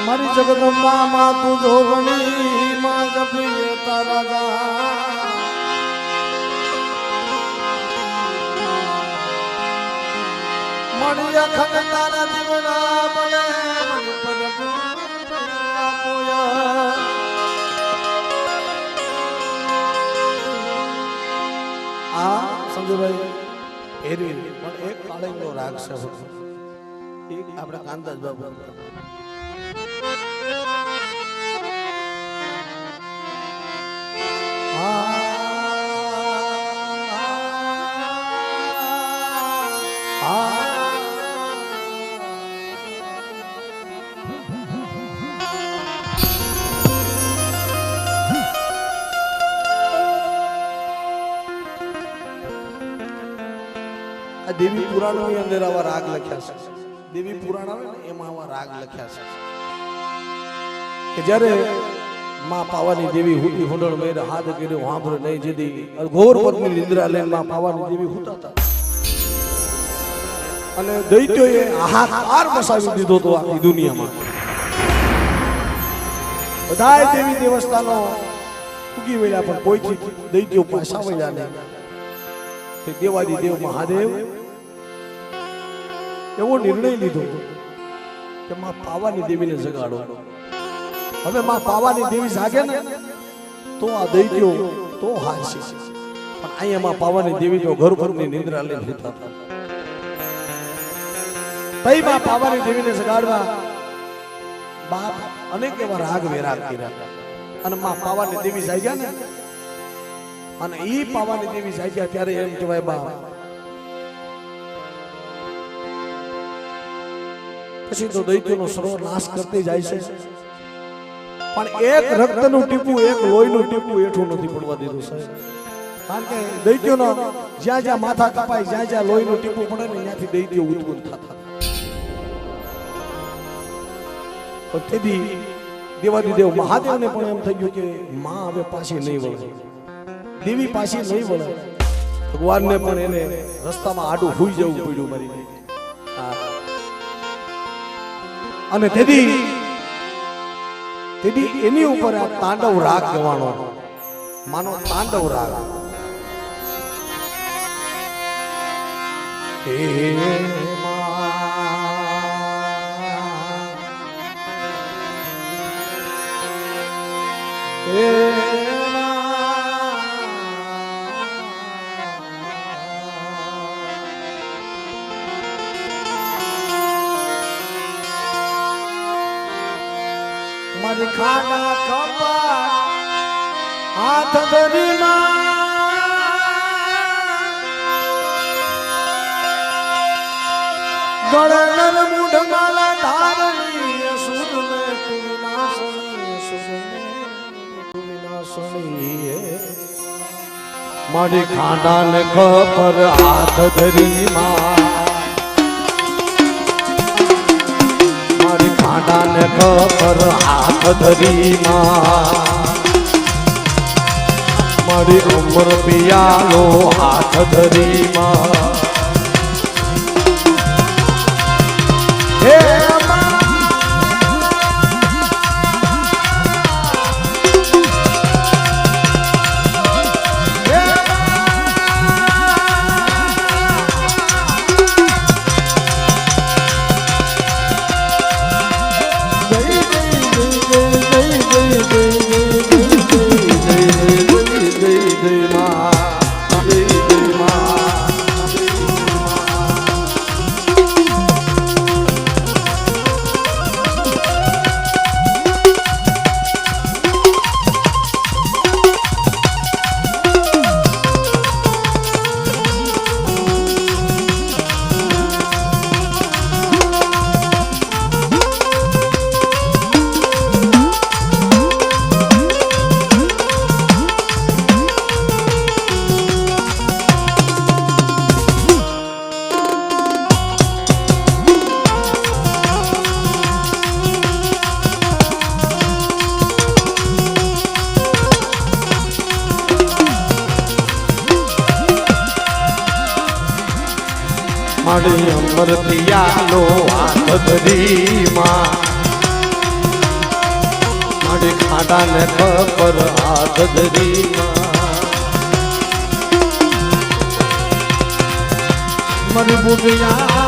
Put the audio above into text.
મારી જગદંબા માં તું જોગણી માં જપીએ તારા ગા મારી અખંડ તારા દીવડા બને મને પદ આપોયા આ સંજયભાઈ એરવી પણ એક કાળીનો રાગ છે એક આપણે કાંતાજ બાબુ દેવી પુરાણો ની અંદર આવા રાગ લખ્યા છે દેવી પુરાણ આવે ને એમાં આવા રાગ લખ્યા છે કે જ્યારે માં પાવાની દેવી હુતી હુંડળ મેર હાથ કર્યો હાંભળ નહીં જદી ઘોર પત્ની નિદ્રા લઈને માં પાવાની દેવી હુતા હતા અને દૈત્યોએ હાહાકાર મચાવી દીધો તો આખી દુનિયામાં બધાય દેવી દેવસ્થાનો ઉગી વળ્યા પણ કોઈથી દૈત્યો પાછા વળ્યા નહીં તે દેવાદી દેવ મહાદેવ એવો નિર્ણય લીધો કે માં પાવાની દેવીને જગાડો હવે માં પાવાની દેવી જાગે ને તો આ દૈત્યો તો હારશે પણ અહીંયા માં પાવાની દેવી તો ઘર ભરની નિંદ્રા લઈને સુતા હતા તઈ માં પાવાની દેવીને જગાડવા બાપ અનેક એવા રાગ વેરાગ કર્યા અને માં પાવાની દેવી જાગ્યા ને અને ઈ પાવાની દેવી જાગ્યા ત્યારે એમ કહેવાય બાપ પછી તો દૈત્યનો સર્વનાશ કરતી જાય છે પણ એક રક્તનું ટીપું એક લોહીનું ટીપું એઠું નથી પડવા દીધું સાહેબ કારણ કે દૈત્યનો જ્યાં જ્યાં માથા કપાય જ્યાં જ્યાં લોહીનું ટીપું પડે ને ત્યાંથી દૈત્યો ઉત્પન્ન થતા પણ તેથી દેવાદિદેવ મહાદેવને પણ એમ થઈ ગયું કે માં હવે પાછી નહીં વળે દેવી પાછી નહીં વળે ભગવાનને પણ એને રસ્તામાં આડું હુઈ જવું પડ્યું મારી અને તેથી એની ઉપર આ તાંડવ રાગ ગવાનો માનો તાંડવ રાગ હે મારી ખાના કપા હાથ ધરી ગળનર મૂઢ માલા ધારણી સુર મે તું વિનાશણી સુર મે તું વિનાશણી મારી ખાના ને કપર હાથ ધરી ખાડા ને ખબર હાથ ધરી મારી ઉમર પિયાલો હાથ ધરી હે મારી અમર પિયાલો હાથ ધરી માં કાંટા ને ખબર હાથ ધરી મારી બુઢિયા